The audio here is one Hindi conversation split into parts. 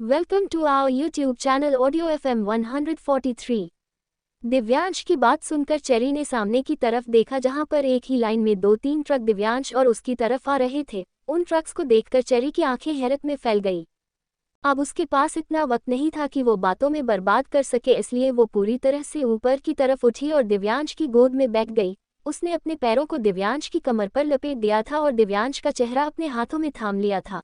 Welcome to our YouTube channel Audio FM 143। Divyansh की बात सुनकर चेरी ने सामने की तरफ देखा जहां पर एक ही लाइन में 2-3 ट्रक दिव्यांश और उसकी तरफ आ रहे थे। उन ट्रक्स को देखकर चेरी की आंखें हैरत में फैल गई। अब उसके पास इतना वक्त नहीं था कि वो बातों में बर्बाद कर सके, इसलिए वो पूरी तरह से ऊपर की तरफ उठी और दिव्यांश की गोद में बैठ गई। उसने अपने पैरों को दिव्यांश की कमर पर लपेट दिया था और दिव्यांश का चेहरा अपने हाथों में थाम लिया था।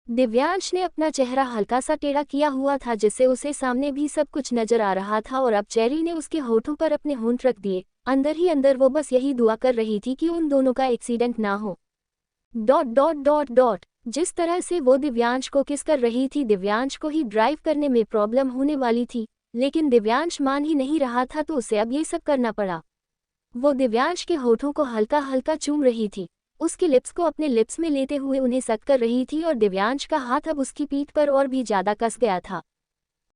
दिव्यांश ने अपना चेहरा हल्का सा टेढ़ा किया हुआ था जिससे उसे सामने भी सब कुछ नजर आ रहा था और अब चेरी ने उसके होठों पर अपने होंठ रख दिए। अंदर ही अंदर वो बस यही दुआ कर रही थी कि उन दोनों का एक्सीडेंट ना हो। जिस तरह से वो दिव्यांश को किस कर रही थी, दिव्यांश को ही ड्राइव करने में प्रॉब्लम होने वाली थी, लेकिन दिव्यांश मान ही नहीं रहा था तो उसे अब ये सब करना पड़ा। वो दिव्यांश के होठों को हल्का हल्का चूम रही थी, उसके लिप्स को अपने लिप्स में लेते हुए उन्हें सक कर रही थी और दिव्यांश का हाथ अब उसकी पीठ पर और भी ज्यादा कस गया था।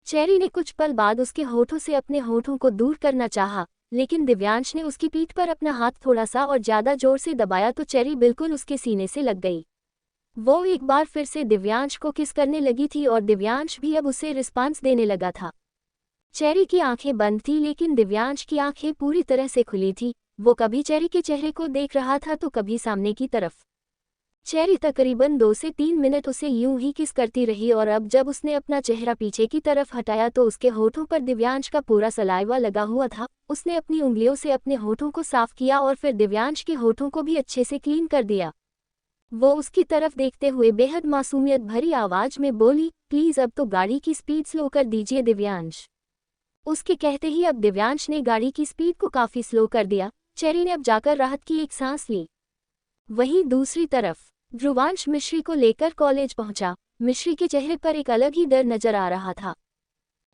चेरी ने कुछ पल बाद उसके होठों से अपने होठों को दूर करना चाहा, लेकिन दिव्यांश ने उसकी पीठ पर अपना हाथ थोड़ा सा और ज्यादा जोर से दबाया तो चेरी बिल्कुल उसके सीने से लग गई। वो एक बार फिर से दिव्यांश को किस करने लगी थी और दिव्यांश भी अब उसे रिस्पांस देने लगा था। चेरी की आंखें बंद थी लेकिन दिव्यांश की आंखें पूरी तरह से खुली थी। वो कभी चेरी के चेहरे को देख रहा था तो कभी सामने की तरफ। चेरी तकरीबन 2 से 3 मिनट उसे यूं ही किस करती रही और अब जब उसने अपना चेहरा पीछे की तरफ हटाया तो उसके होठों पर दिव्यांश का पूरा सलाइवा लगा हुआ था। उसने अपनी उंगलियों से अपने होठों को साफ किया और फिर दिव्यांश के होठों को भी अच्छे से क्लीन कर दिया। वो उसकी तरफ देखते हुए बेहद मासूमियत भरी आवाज में बोली, प्लीज अब तो गाड़ी की स्पीड स्लो कर दीजिए दिव्यांश। उसके कहते ही अब दिव्यांश ने गाड़ी की स्पीड को काफी स्लो कर दिया। चेरी ने अब जाकर राहत की एक सांस ली। वहीं दूसरी तरफ ध्रुवांश मिश्री को लेकर कॉलेज पहुंचा। मिश्री के चेहरे पर एक अलग ही डर नजर आ रहा था।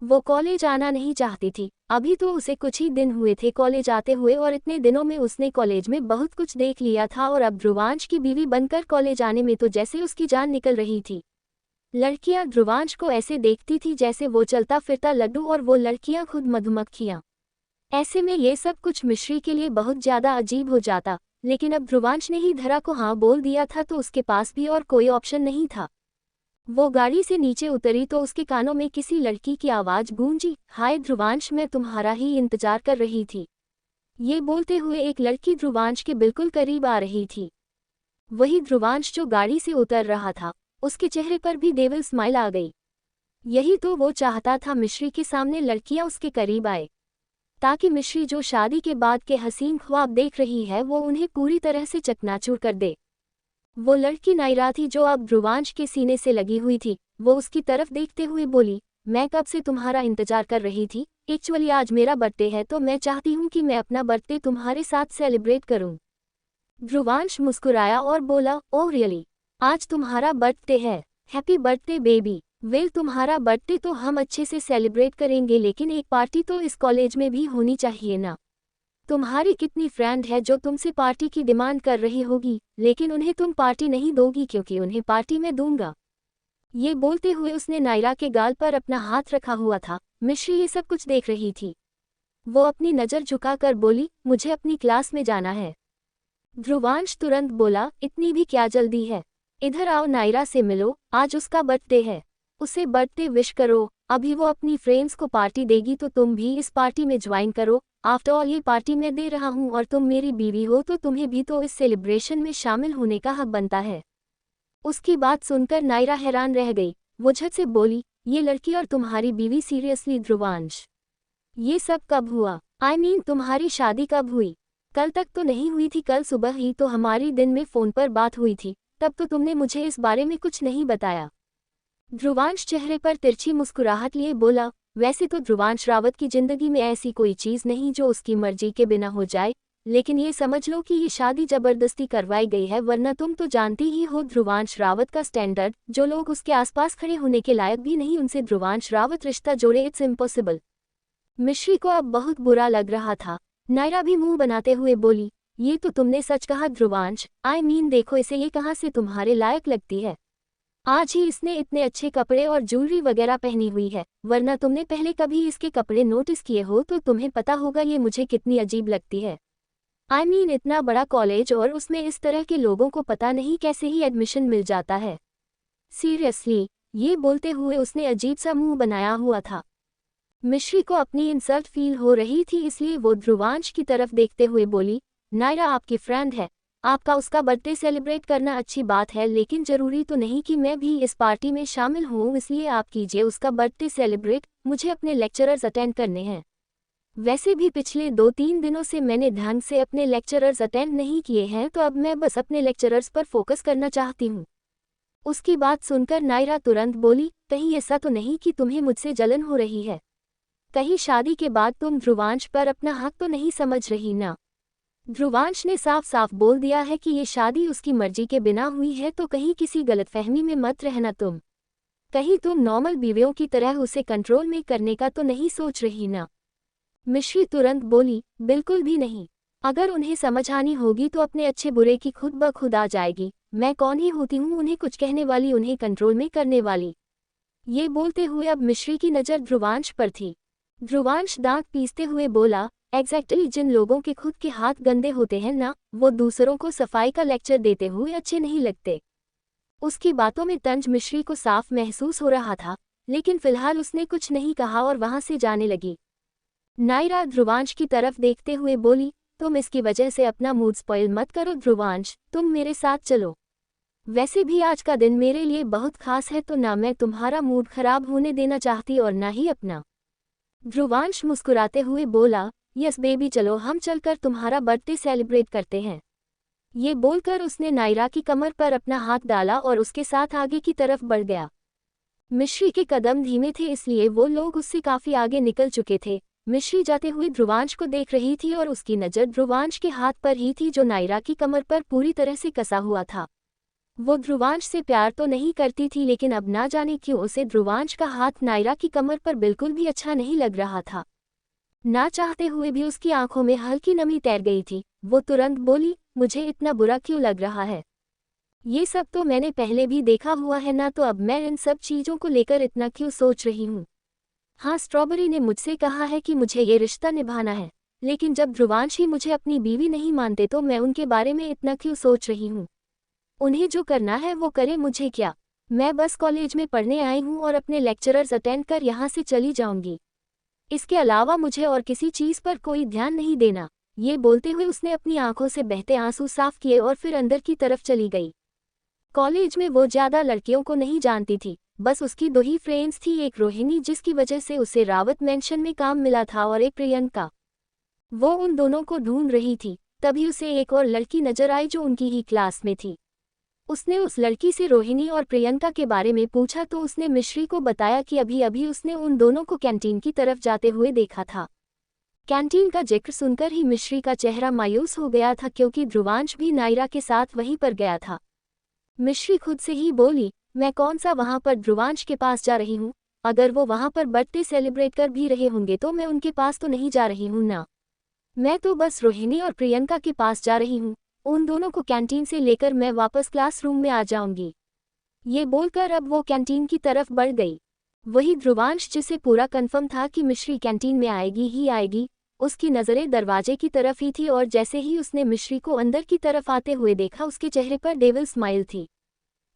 वो कॉलेज आना नहीं चाहती थी। अभी तो उसे कुछ ही दिन हुए थे कॉलेज आते हुए और इतने दिनों में उसने कॉलेज में बहुत कुछ देख लिया था और अब ध्रुवांश की बीवी बनकर कॉलेज आने में तो जैसे उसकी जान निकल रही थी। लड़कियां ध्रुवांश को ऐसे देखती थी जैसे वो चलता फिरता लड्डू और वो लड़कियां खुद मधुमक्खियां। ऐसे में ये सब कुछ मिश्री के लिए बहुत ज्यादा अजीब हो जाता, लेकिन अब ध्रुवांश ने ही धरा को हाँ बोल दिया था तो उसके पास भी और कोई ऑप्शन नहीं था। वो गाड़ी से नीचे उतरी तो उसके कानों में किसी लड़की की आवाज गूंजी, हाय ध्रुवांश, मैं तुम्हारा ही इंतजार कर रही थी। ये बोलते हुए एक लड़की ध्रुवांश के बिल्कुल करीब आ रही थी। वही ध्रुवांश जो गाड़ी से उतर रहा था, उसके चेहरे पर भी डेविल स्माइल आ गई। यही तो वो चाहता था, मिश्री के सामने लड़कियां उसके करीब आए ताकि मिश्री जो शादी के बाद के हसीन ख्वाब देख रही है वो उन्हें पूरी तरह से चकनाचूर कर दे। वो लड़की नायरा थी जो अब ध्रुवांश के सीने से लगी हुई थी। वो उसकी तरफ देखते हुए बोली, मैं कब से तुम्हारा इंतजार कर रही थी। एक्चुअली आज मेरा बर्थडे है तो मैं चाहती हूँ कि मैं अपना बर्थडे तुम्हारे साथ सेलिब्रेट करूँ। ध्रुवांश मुस्कुराया और बोला, ओह रियली, आज तुम्हारा बर्थडे है, हैप्पी बर्थडे बेबी। वेल, तुम्हारा बर्थडे तो हम अच्छे से सेलिब्रेट करेंगे, लेकिन एक पार्टी तो इस कॉलेज में भी होनी चाहिए ना। तुम्हारी कितनी फ्रेंड है जो तुमसे पार्टी की डिमांड कर रही होगी, लेकिन उन्हें तुम पार्टी नहीं दोगी क्योंकि उन्हें पार्टी में दूंगा। ये बोलते हुए उसने नायरा के गाल पर अपना हाथ रखा हुआ था। मिश्री ये सब कुछ देख रही थी। वो अपनी नज़र झुकाकर बोली, मुझे अपनी क्लास में जाना है। ध्रुवांश तुरंत बोला, इतनी भी क्या जल्दी है, इधर आओ, नायरा से मिलो, आज उसका बर्थडे है, उसे बर्थडे विश करो। अभी वो अपनी फ्रेंड्स को पार्टी देगी तो तुम भी इस पार्टी में ज्वाइन करो। आफ्टर ऑल ये पार्टी मैं दे रहा हूँ और तुम मेरी बीवी हो तो तुम्हें भी तो इस सेलिब्रेशन में शामिल होने का हक बनता है। उसकी बात सुनकर नायरा हैरान रह गई। वो झट से बोली, ये लड़की और तुम्हारी बीवी, सीरियसली ध्रुवांश, ये सब कब हुआ? आई मीन तुम्हारी शादी कब हुई? कल तक तो नहीं हुई थी, कल सुबह ही तो हमारी दिन में फ़ोन पर बात हुई थी, तब तो तुमने मुझे इस बारे में कुछ नहीं बताया। ध्रुवांश चेहरे पर तिरछी मुस्कुराहट लिए बोला, वैसे तो ध्रुवांश रावत की जिंदगी में ऐसी कोई चीज़ नहीं जो उसकी मर्जी के बिना हो जाए, लेकिन ये समझ लो कि ये शादी जबरदस्ती करवाई गई है, वरना तुम तो जानती ही हो ध्रुवांश रावत का स्टैंडर्ड। जो लोग उसके आसपास खड़े होने के लायक भी नहीं उनसे ध्रुवांश रावत रिश्ता जोड़े, इट्स इम्पॉसिबल। मिश्री को अब बहुत बुरा लग रहा था। नायरा भी मुंह बनाते हुए बोली, ये तो तुमने सच कहा ध्रुवांश, आई मीन देखो इसे, ये कहाँ से तुम्हारे लायक लगती है। आज ही इसने इतने अच्छे कपड़े और ज्वेलरी वगैरह पहनी हुई है, वरना तुमने पहले कभी इसके कपड़े नोटिस किए हो तो तुम्हें पता होगा ये मुझे कितनी अजीब लगती है। आई मीन इतना बड़ा कॉलेज और उसमें इस तरह के लोगों को पता नहीं कैसे ही एडमिशन मिल जाता है। सीरियसली, ये बोलते हुए उसने अजीब सा मुंह बनाया हुआ था। मिश्री को अपनी इंसल्ट फील हो रही थी, इसलिए वो ध्रुवांश की तरफ देखते हुए बोली, नायरा आपकी फ्रेंड है, आपका उसका बर्थडे सेलिब्रेट करना अच्छी बात है, लेकिन जरूरी तो नहीं कि मैं भी इस पार्टी में शामिल हूँ, इसलिए आप कीजिए उसका बर्थडे सेलिब्रेट, मुझे अपने लेक्चरर्स अटेंड करने हैं। वैसे भी पिछले 2-3 दिनों से मैंने ढंग से अपने लेक्चरर्स अटेंड नहीं किए हैं, तो अब मैं बस अपने लेक्चरर्स पर फोकस करना चाहती हूँ। उसकी बात सुनकर नायरा तुरंत बोली, कहीं ऐसा तो नहीं कि तुम्हें मुझसे जलन हो रही है? कहीं शादी के बाद तुम ध्रुवांश पर अपना हक तो नहीं समझ रही ना? ध्रुवांश ने साफ साफ बोल दिया है कि ये शादी उसकी मर्जी के बिना हुई है, तो कहीं किसी गलतफहमी में मत रहना तुम। कहीं तुम नॉर्मल बीवियों की तरह उसे कंट्रोल में करने का तो नहीं सोच रही ना? मिश्री तुरंत बोली, बिल्कुल भी नहीं। अगर उन्हें समझ आनी होगी तो अपने अच्छे बुरे की खुद ब खुद आ जाएगी। मैं कौन ही होती हूँ उन्हें कुछ कहने वाली, उन्हें कंट्रोल में करने वाली? ये बोलते हुए अब मिश्री की नज़र ध्रुवांश पर थी। ध्रुवांश दांत पीसते हुए बोला, एग्जैक्टली, जिन लोगों के खुद के हाथ गंदे होते हैं ना, वो दूसरों को सफाई का लेक्चर देते हुए अच्छे नहीं लगते। उसकी बातों में तंज मिश्री को साफ महसूस हो रहा था, लेकिन फिलहाल उसने कुछ नहीं कहा और वहां से जाने लगी। नायरा ध्रुवांश की तरफ देखते हुए बोली, तुम इसकी वजह से अपना मूड स्पॉइल मत करो ध्रुवांश, तुम मेरे साथ चलो। वैसे भी आज का दिन मेरे लिए बहुत खास है, तो ना मैं तुम्हारा मूड खराब होने देना चाहती और ना ही अपना। ध्रुवांश मुस्कुराते हुए बोला, यस बेबी, चलो हम चलकर तुम्हारा बर्थडे सेलिब्रेट करते हैं। ये बोलकर उसने नायरा की कमर पर अपना हाथ डाला और उसके साथ आगे की तरफ बढ़ गया। मिश्री के कदम धीमे थे, इसलिए वो लोग उससे काफी आगे निकल चुके थे। मिश्री जाते हुए ध्रुवांश को देख रही थी और उसकी नज़र ध्रुवांश के हाथ पर ही थी, जो नायरा की कमर पर पूरी तरह से कसा हुआ था। वो ध्रुवांश से प्यार तो नहीं करती थी, लेकिन अब ना जाने क्यों उसे ध्रुवांश का हाथ नायरा की कमर पर बिल्कुल भी अच्छा नहीं लग रहा था। ना चाहते हुए भी उसकी आंखों में हल्की नमी तैर गई थी। वो तुरंत बोली, मुझे इतना बुरा क्यों लग रहा है? ये सब तो मैंने पहले भी देखा हुआ है ना, तो अब मैं इन सब चीज़ों को लेकर इतना क्यों सोच रही हूँ? हाँ, स्ट्रॉबेरी ने मुझसे कहा है कि मुझे ये रिश्ता निभाना है, लेकिन जब ध्रुवांश ही मुझे अपनी बीवी नहीं मानते तो मैं उनके बारे में इतना क्यों सोच रही हूँ? उन्हें जो करना है वो करे, मुझे क्या? मैं बस कॉलेज में पढ़ने आई हूँ और अपने लेक्चरर्स अटेंड कर यहाँ से चली जाऊंगी। इसके अलावा मुझे और किसी चीज़ पर कोई ध्यान नहीं देना। ये बोलते हुए उसने अपनी आंखों से बहते आंसू साफ किए और फिर अंदर की तरफ चली गई। कॉलेज में वो ज़्यादा लड़कियों को नहीं जानती थी, बस उसकी 2 ही फ्रेंड्स थी, एक रोहिणी जिसकी वजह से उसे रावत मेंशन में काम मिला था और एक प्रियंका। वो उन दोनों को ढूंढ रही थी, तभी उसे एक और लड़की नजर आई जो उनकी ही क्लास में थी। उसने उस लड़की से रोहिणी और प्रियंका के बारे में पूछा तो उसने मिश्री को बताया कि अभी अभी उसने उन दोनों को कैंटीन की तरफ जाते हुए देखा था। कैंटीन का जिक्र सुनकर ही मिश्री का चेहरा मायूस हो गया था, क्योंकि ध्रुवांश भी नायरा के साथ वहीं पर गया था। मिश्री खुद से ही बोली, मैं कौन सा वहां पर ध्रुवांश के पास जा रही हूँ? अगर वो वहां पर बर्थडे सेलिब्रेट कर भी रहे होंगे तो मैं उनके पास तो नहीं जा रही हूँ ना। मैं तो बस रोहिणी और प्रियंका के पास जा रही हूँ। उन दोनों को कैंटीन से लेकर मैं वापस क्लासरूम में आ जाऊंगी। ये बोलकर अब वो कैंटीन की तरफ बढ़ गई। वही ध्रुवांश, जिसे पूरा कन्फर्म था कि मिश्री कैंटीन में आएगी ही आएगी, उसकी नज़रें दरवाजे की तरफ ही थी और जैसे ही उसने मिश्री को अंदर की तरफ आते हुए देखा, उसके चेहरे पर डेविल स्माइल थी।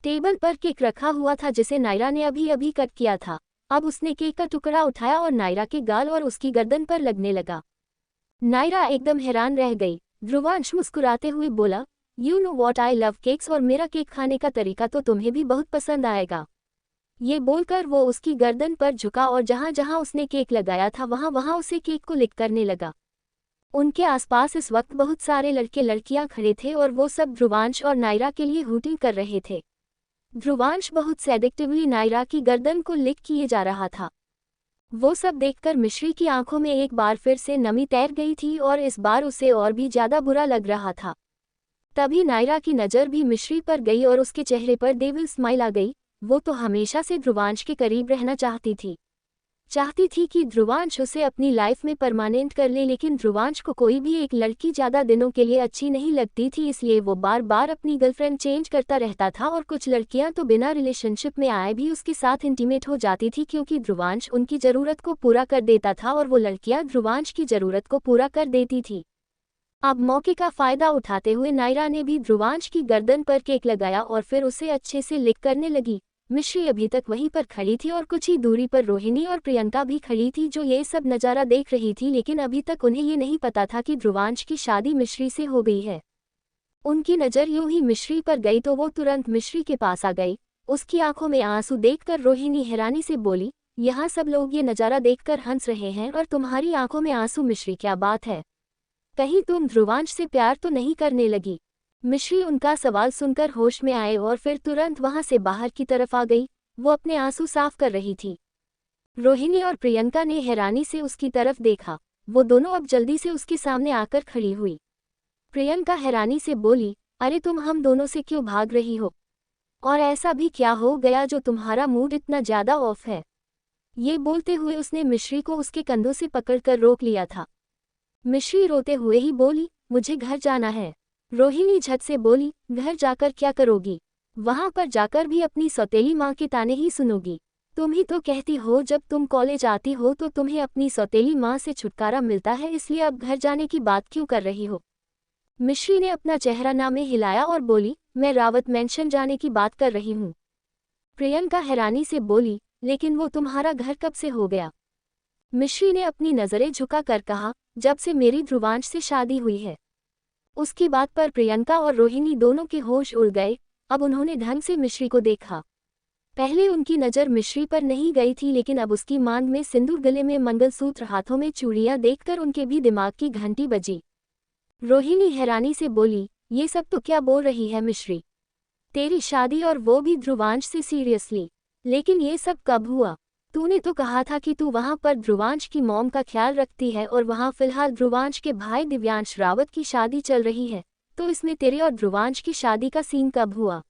टेबल पर केक रखा हुआ था जिसे नायरा ने अभी अभी कट किया था। अब उसने केक का टुकड़ा उठाया और नायरा के गाल और उसकी गर्दन पर लगने लगा। नायरा एकदम हैरान रह गई। ध्रुवांश मुस्कुराते हुए बोला, you know what, I love cakes और मेरा केक खाने का तरीका तो तुम्हें भी बहुत पसंद आएगा। ये बोलकर वो उसकी गर्दन पर झुका और जहां जहां उसने केक लगाया था वहां वहां उसे केक को लिक करने लगा। उनके आसपास इस वक्त बहुत सारे लड़के लड़कियां खड़े थे और वो सब ध्रुवांश और नायरा के लिए हूटिंग कर रहे थे। ध्रुवांश बहुत सेडिक्टिवली नायरा की गर्दन को लिक किए जा रहा था। वो सब देखकर मिश्री की आंखों में एक बार फिर से नमी तैर गई थी और इस बार उसे और भी ज्यादा बुरा लग रहा था। तभी नायरा की नज़र भी मिश्री पर गई और उसके चेहरे पर डेविल स्माइल आ गई। वो तो हमेशा से ध्रुवांश के करीब रहना चाहती थी कि ध्रुवांश उसे अपनी लाइफ में परमानेंट कर ले, लेकिन ध्रुवांश को कोई भी एक लड़की ज़्यादा दिनों के लिए अच्छी नहीं लगती थी, इसलिए वो बार बार अपनी गर्लफ्रेंड चेंज करता रहता था और कुछ लड़कियां तो बिना रिलेशनशिप में आए भी उसके साथ इंटीमेट हो जाती थी, क्योंकि ध्रुवांश उनकी ज़रूरत को पूरा कर देता था और वो लड़कियां ध्रुवांश की ज़रूरत को पूरा कर देती थी। अब मौके का फ़ायदा उठाते हुए नायरा ने भी ध्रुवांश की गर्दन पर केक लगाया और फिर उसे अच्छे से लिक करने लगी। मिश्री अभी तक वहीं पर खड़ी थी और कुछ ही दूरी पर रोहिणी और प्रियंका भी खड़ी थी जो ये सब नज़ारा देख रही थी, लेकिन अभी तक उन्हें ये नहीं पता था कि ध्रुवांश की शादी मिश्री से हो गई है। उनकी नज़र यूं ही मिश्री पर गई तो वो तुरंत मिश्री के पास आ गई। उसकी आंखों में आंसू देखकर रोहिणी हैरानी से बोली, यहाँ सब लोग ये नज़ारा देखकर हंस रहे हैं और तुम्हारी आंखों में आंसू, मिश्री क्या बात है? कहीं तुम ध्रुवांश से प्यार तो नहीं करने लगी? मिश्री उनका सवाल सुनकर होश में आए और फिर तुरंत वहां से बाहर की तरफ आ गई। वो अपने आंसू साफ कर रही थी। रोहिणी और प्रियंका ने हैरानी से उसकी तरफ देखा। वो दोनों अब जल्दी से उसके सामने आकर खड़ी हुई। प्रियंका हैरानी से बोली, अरे तुम हम दोनों से क्यों भाग रही हो? और ऐसा भी क्या हो गया जो तुम्हारा मूड इतना ज्यादा ऑफ है? ये बोलते हुए उसने मिश्री को उसके कंधों से पकड़कर रोक लिया था। मिश्री रोते हुए ही बोली, मुझे घर जाना है। रोहिणी झट से बोली, घर जाकर क्या करोगी? वहां पर जाकर भी अपनी सौतेली माँ के ताने ही सुनोगी। तुम ही तो कहती हो जब तुम कॉलेज आती हो तो तुम्हें अपनी सौतेली माँ से छुटकारा मिलता है, इसलिए अब घर जाने की बात क्यों कर रही हो? मिश्री ने अपना चेहरा ना में हिलाया और बोली, मैं रावत मेंशन जाने की बात कर रही हूँ। प्रियंका हैरानी से बोली, लेकिन वो तुम्हारा घर कब से हो गया? मिश्री ने अपनी नज़रें झुका कर कहा, जब से मेरी ध्रुवांश से शादी हुई है। उसकी बात पर प्रियंका और रोहिणी दोनों के होश उड़ गए। अब उन्होंने ढंग से मिश्री को देखा। पहले उनकी नज़र मिश्री पर नहीं गई थी, लेकिन अब उसकी मांग में सिंदूर, गले में मंगलसूत्र, हाथों में चूड़ियां देखकर उनके भी दिमाग की घंटी बजी। रोहिणी हैरानी से बोली, ये सब तो क्या बोल रही है मिश्री? तेरी शादी और वो भी ध्रुवांश से? सीरियसली? लेकिन ये सब कब हुआ? तूने तो कहा था कि तू वहां पर ध्रुवांश की मॉम का ख्याल रखती है और वहां फिलहाल ध्रुवांश के भाई दिव्यांश रावत की शादी चल रही है, तो इसमें तेरे और ध्रुवांश की शादी का सीन कब हुआ?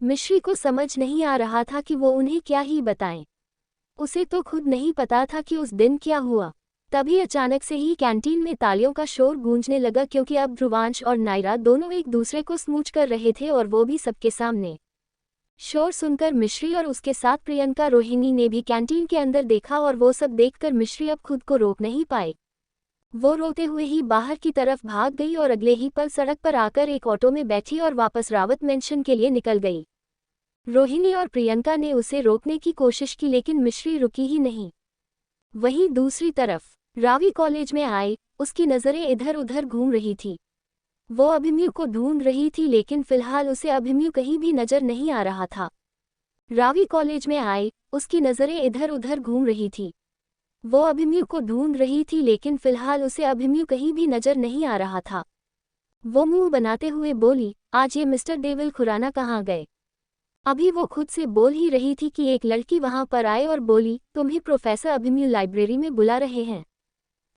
मिश्री को समझ नहीं आ रहा था कि वो उन्हें क्या ही बताएं। उसे तो खुद नहीं पता था कि उस दिन क्या हुआ। तभी अचानक से ही कैंटीन में तालियों का शोर गूंजने लगा, क्योंकि अब ध्रुवांश और नायरा दोनों एक दूसरे को स्मूच कर रहे थे और वो भी सबके सामने। शोर सुनकर मिश्री और उसके साथ प्रियंका, रोहिणी ने भी कैंटीन के अंदर देखा और वो सब देखकर मिश्री अब खुद को रोक नहीं पाए। वो रोते हुए ही बाहर की तरफ भाग गई और अगले ही पल सड़क पर आकर एक ऑटो में बैठी और वापस रावत मेंशन के लिए निकल गई। रोहिणी और प्रियंका ने उसे रोकने की कोशिश की, लेकिन मिश्री रुकी ही नहीं। वहीं दूसरी तरफ रावी कॉलेज में आए, उसकी नज़रें इधर उधर घूम रही थी। वो अभिमन्यु को ढूंढ रही थी, लेकिन फिलहाल उसे अभिमन्यु कहीं भी नजर नहीं आ रहा था। रावी कॉलेज में आए, उसकी नज़रें इधर उधर घूम रही थी। वो अभिमन्यु को ढूंढ रही थी, लेकिन फिलहाल उसे अभिमन्यु कहीं भी नजर नहीं आ रहा था। वो मुंह बनाते हुए बोली, आज ये मिस्टर देवल खुराना कहाँ गए? अभी वो खुद से बोल ही रही थी कि एक लड़की वहां पर आए और बोली, तुम्हें प्रोफेसर अभिमन्यु लाइब्रेरी में बुला रहे हैं।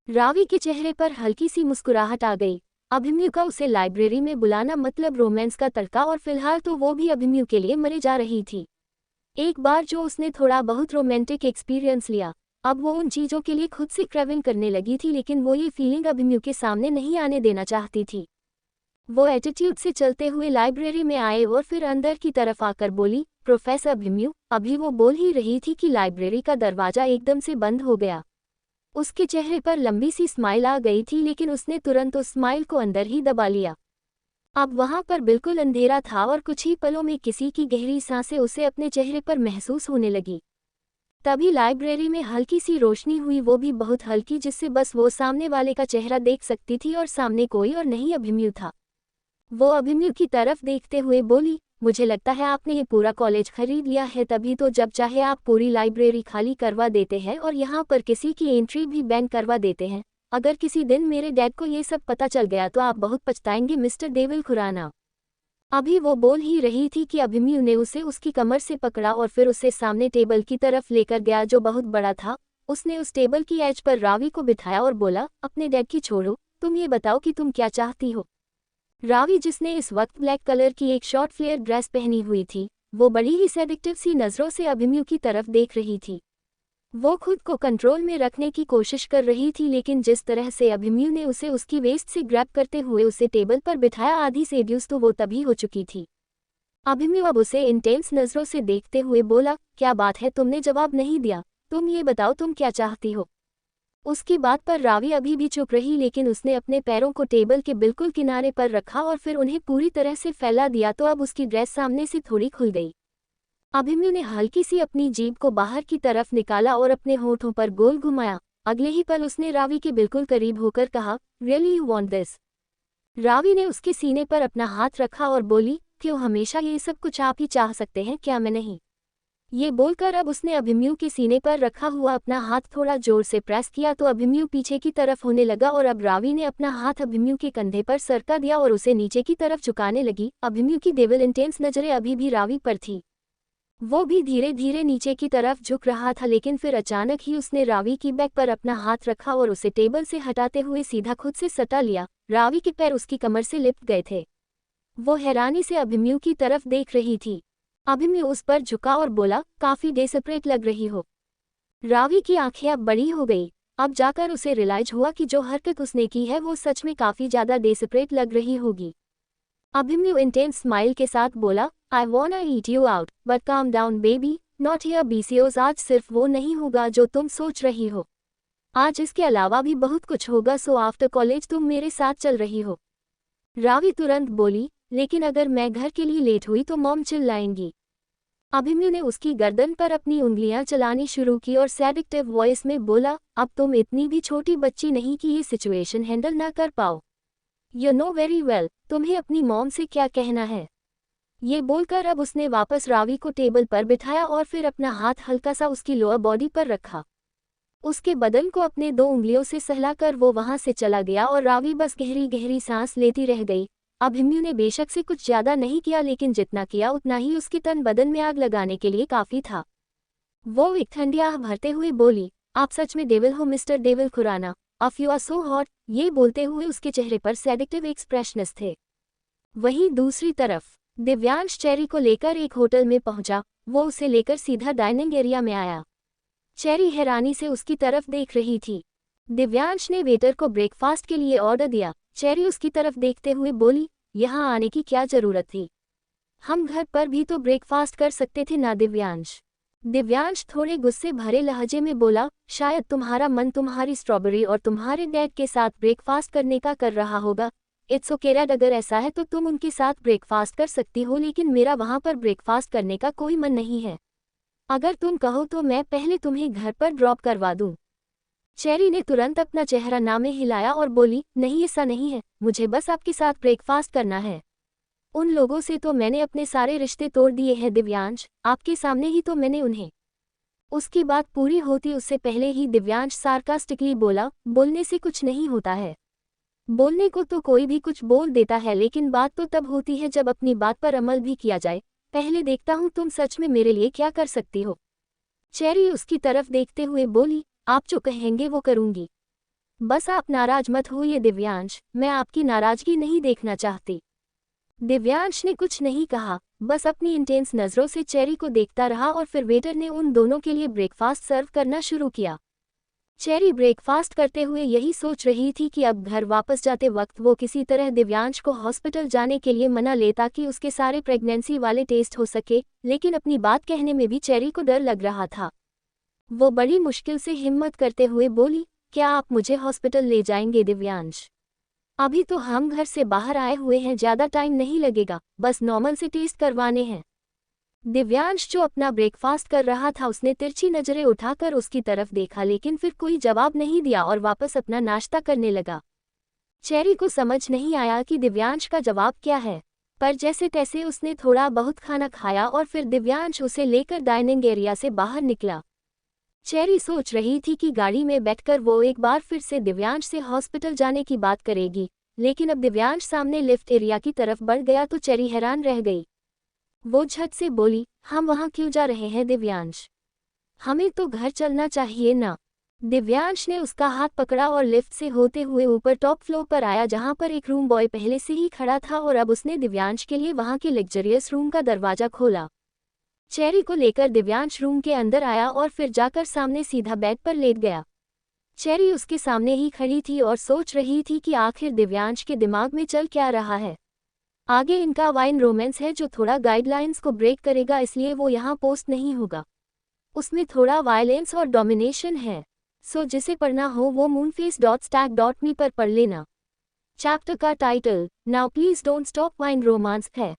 रावी के चेहरे पर हल्की सी मुस्कुराहट आ गई। अभिमन्यु का उसे लाइब्रेरी में बुलाना मतलब रोमांस का तड़का, और फिलहाल तो वो भी अभिमन्यु के लिए मरे जा रही थी। एक बार जो उसने थोड़ा बहुत रोमांटिक एक्सपीरियंस लिया, अब वो उन चीज़ों के लिए खुद से क्रेविंग करने लगी थी, लेकिन वो ये फीलिंग अभिमन्यु के सामने नहीं आने देना चाहती थी। वो एटीट्यूड से चलते हुए लाइब्रेरी में आए और फिर अंदर की तरफ आकर बोली, प्रोफेसर अभिमन्यु। अभी वो बोल ही रही थी कि लाइब्रेरी का दरवाज़ा एकदम से बंद हो गया। उसके चेहरे पर लंबी सी स्माइल आ गई थी, लेकिन उसने तुरंत उस स्माइल को अंदर ही दबा लिया। अब वहां पर बिल्कुल अंधेरा था और कुछ ही पलों में किसी की गहरी सांसें उसे अपने चेहरे पर महसूस होने लगी। तभी लाइब्रेरी में हल्की सी रोशनी हुई, वो भी बहुत हल्की, जिससे बस वो सामने वाले का चेहरा देख सकती थी और सामने कोई और नहीं अभिमन्यु था। वो अभिमन्यु की तरफ देखते हुए बोली, मुझे लगता है आपने ये पूरा कॉलेज खरीद लिया है, तभी तो जब चाहे आप पूरी लाइब्रेरी खाली करवा देते हैं और यहाँ पर किसी की एंट्री भी बैन करवा देते हैं। अगर किसी दिन मेरे डैड को ये सब पता चल गया तो आप बहुत पछताएंगे मिस्टर देवल खुराना। अभी वो बोल ही रही थी कि अभिमन्यु ने उसे उसकी कमर से पकड़ा और फिर उसे सामने टेबल की तरफ लेकर गया जो बहुत बड़ा था। उसने उस टेबल की एज पर रावी को बिठाया और बोला, अपने डैड की छोड़ो, तुम ये बताओ कि तुम क्या चाहती हो। रावी, जिसने इस वक्त ब्लैक कलर की एक शॉर्ट फ्लेयर ड्रेस पहनी हुई थी, वो बड़ी ही सेडिक्टिव सी नज़रों से अभिमन्यु की तरफ देख रही थी। वो खुद को कंट्रोल में रखने की कोशिश कर रही थी, लेकिन जिस तरह से अभिमन्यु ने उसे उसकी वेस्ट से ग्रैब करते हुए उसे टेबल पर बिठाया, आधी सेड्यूस तो वो तभी हो चुकी थी। अभिमन्यु अब उसे इंटेंस नज़रों से देखते हुए बोला, क्या बात है, तुमने जवाब नहीं दिया, तुम ये बताओ तुम क्या चाहती हो। उसकी बात पर रावी अभी भी चुप रही, लेकिन उसने अपने पैरों को टेबल के बिल्कुल किनारे पर रखा और फिर उन्हें पूरी तरह से फैला दिया, तो अब उसकी ड्रेस सामने से थोड़ी खुल गई। अभिमन्यु ने हल्की सी अपनी जीभ को बाहर की तरफ निकाला और अपने होठों पर गोल घुमाया। अगले ही पल उसने रावी के बिल्कुल करीब होकर कहा, really you want this? Ravi ने उसके सीने पर अपना हाथ रखा और बोली, क्यों हमेशा ये सब कुछ आप ही चाह सकते हैं, क्या मैं नहीं? ये बोलकर अब उसने अभिमन्यु के सीने पर रखा हुआ अपना हाथ थोड़ा जोर से प्रेस किया तो अभिमन्यु पीछे की तरफ होने लगा और अब रावी ने अपना हाथ अभिमन्यु के कंधे पर सरका दिया और उसे नीचे की तरफ झुकाने लगी। अभिमन्यु की डेविल इंटेंस नजरें अभी भी रावी पर थी। वो भी धीरे धीरे नीचे की तरफ झुक रहा था, लेकिन फिर अचानक ही उसने रावी की बैक पर अपना हाथ रखा और उसे टेबल से हटाते हुए सीधा खुद से सटा लिया। रावी के पैर उसकी कमर से लिपट गए थे। वो हैरानी से अभिमन्यु की तरफ देख रही थी। अभिमन्यु उस पर झुका और बोला, काफी डेस्परेट लग रही हो। रावी की आंखें अब बड़ी हो गई। अब जाकर उसे रियलाइज हुआ कि जो हरकत उसने की है वो सच में काफी ज्यादा डेस्परेट लग रही होगी। अभिमन्यु इंटेंस स्माइल के साथ बोला, I wanna eat you out but calm down baby, not here because. आज सिर्फ वो नहीं होगा जो तुम सोच रही हो, आज इसके अलावा भी बहुत कुछ होगा। सो आफ्टर कॉलेज तुम मेरे साथ चल रही हो? रावी तुरंत बोली, लेकिन अगर मैं घर के लिए लेट हुई तो मॉम चिल्लाएंगी। अभिमन्यु ने उसकी गर्दन पर अपनी उंगलियां चलानी शुरू की और सैडिक्टिव वॉइस में बोला, अब तुम इतनी भी छोटी बच्ची नहीं कि ये सिचुएशन हैंडल ना कर पाओ। यू नो वेरी वेल तुम्हें अपनी मॉम से क्या कहना है। ये बोलकर अब उसने वापस रावी को टेबल पर बिठाया और फिर अपना हाथ हल्का सा उसकी लोअर बॉडी पर रखा। उसके बदन को अपने 2 उंगलियों से सहलाकर वो वहां से चला गया और रावी बस गहरी गहरी सांस लेती रह गई। अभिमन्यु ने बेशक से कुछ ज्यादा नहीं किया, लेकिन जितना किया उतना ही उसके तन बदन में आग लगाने के लिए काफी था। वो एक ठंडी आह भरते हुए बोली, आप सच में डेविल हो मिस्टर डेविल खुराना, ऑफ यू आर सो हॉट। ये बोलते हुए उसके चेहरे पर सैडिक्टिव एक्सप्रेशंस थे। वहीं दूसरी तरफ दिव्यांश चेरी को लेकर एक होटल में पहुंचा। वो उसे लेकर सीधा डाइनिंग एरिया में आया। चेरी हैरानी से उसकी तरफ देख रही थी। दिव्यांश ने वेटर को ब्रेकफास्ट के लिए ऑर्डर दिया। चेरी उसकी तरफ देखते हुए बोली, यहाँ आने की क्या जरूरत थी? हम घर पर भी तो ब्रेकफास्ट कर सकते थे ना दिव्यांश? दिव्यांश थोड़े गुस्से भरे लहजे में बोला, शायद तुम्हारा मन तुम्हारी स्ट्रॉबेरी और तुम्हारे डैड के साथ ब्रेकफास्ट करने का कर रहा होगा। इट्स ओके डैड, अगर ऐसा है तो तुम उनके साथ ब्रेकफास्ट कर सकती हो, लेकिन मेरा वहाँ पर ब्रेकफास्ट करने का कोई मन नहीं है। अगर तुम कहो तो मैं पहले तुम्हें घर पर ड्रॉप करवा दूँ। चेरी ने तुरंत अपना चेहरा नामे हिलाया और बोली, नहीं ऐसा नहीं है, मुझे बस आपके साथ ब्रेकफास्ट करना है। उन लोगों से तो मैंने अपने सारे रिश्ते तोड़ दिए हैं दिव्यांश, आपके सामने ही तो मैंने उन्हें। उसकी बात पूरी होती उससे पहले ही दिव्यांश सार्कास्टिकली बोला, बोलने से कुछ नहीं होता है। बोलने को तो कोई भी कुछ बोल देता है, लेकिन बात तो तब होती है जब अपनी बात पर अमल भी किया जाए। पहले देखता हूँ तुम सच में मेरे लिए क्या कर सकती हो। चेरी उसकी तरफ देखते हुए बोली, आप जो कहेंगे वो करूंगी। बस आप नाराज मत होइए दिव्यांश, मैं आपकी नाराजगी नहीं देखना चाहती। दिव्यांश ने कुछ नहीं कहा, बस अपनी इंटेंस नजरों से चेरी को देखता रहा और फिर वेटर ने उन दोनों के लिए ब्रेकफास्ट सर्व करना शुरू किया। चेरी ब्रेकफास्ट करते हुए यही सोच रही थी कि अब घर वापस जाते वक्त वो किसी तरह दिव्यांश को हॉस्पिटल जाने के लिए मना ले ताकि उसके सारे प्रेगनेंसी वाले टेस्ट हो सके, लेकिन अपनी बात कहने में भी चेरी को डर लग रहा था। वो बड़ी मुश्किल से हिम्मत करते हुए बोली, क्या आप मुझे हॉस्पिटल ले जाएंगे दिव्यांश? अभी तो हम घर से बाहर आए हुए हैं, ज्यादा टाइम नहीं लगेगा, बस नॉर्मल से टेस्ट करवाने हैं। दिव्यांश जो अपना ब्रेकफास्ट कर रहा था उसने तिरछी नजरें उठाकर उसकी तरफ देखा, लेकिन फिर कोई जवाब नहीं दिया और वापस अपना नाश्ता करने लगा। चेरी को समझ नहीं आया कि दिव्यांश का जवाब क्या है, पर जैसे तैसे उसने थोड़ा बहुत खाना खाया और फिर दिव्यांश उसे लेकर डाइनिंग एरिया से बाहर निकला। चेरी सोच रही थी कि गाड़ी में बैठकर वो एक बार फिर से दिव्यांश से हॉस्पिटल जाने की बात करेगी, लेकिन अब दिव्यांश सामने लिफ्ट एरिया की तरफ बढ़ गया तो चेरी हैरान रह गई। वो झट से बोली, हम वहाँ क्यों जा रहे हैं दिव्यांश? हमें तो घर चलना चाहिए ना। दिव्यांश ने उसका हाथ पकड़ा और लिफ्ट से होते हुए ऊपर टॉप फ्लोर पर आया, जहाँ पर एक रूम बॉय पहले से ही खड़ा था और अब उसने दिव्यांश के लिए वहाँ के लग्जरियस रूम का दरवाजा खोला। चेरी को लेकर दिव्यांश रूम के अंदर आया और फिर जाकर सामने सीधा बेड पर लेट गया। चेरी उसके सामने ही खड़ी थी और सोच रही थी कि आखिर दिव्यांश के दिमाग में चल क्या रहा है। आगे इनका वाइन रोमांस है जो थोड़ा गाइडलाइंस को ब्रेक करेगा, इसलिए वो यहाँ पोस्ट नहीं होगा। उसमें थोड़ा वायलेंस और डोमिनेशन है, सो जिसे पढ़ना हो वो moonface.stack.me पर पढ़ लेना। चैप्टर का title now please don't stop wine romance है।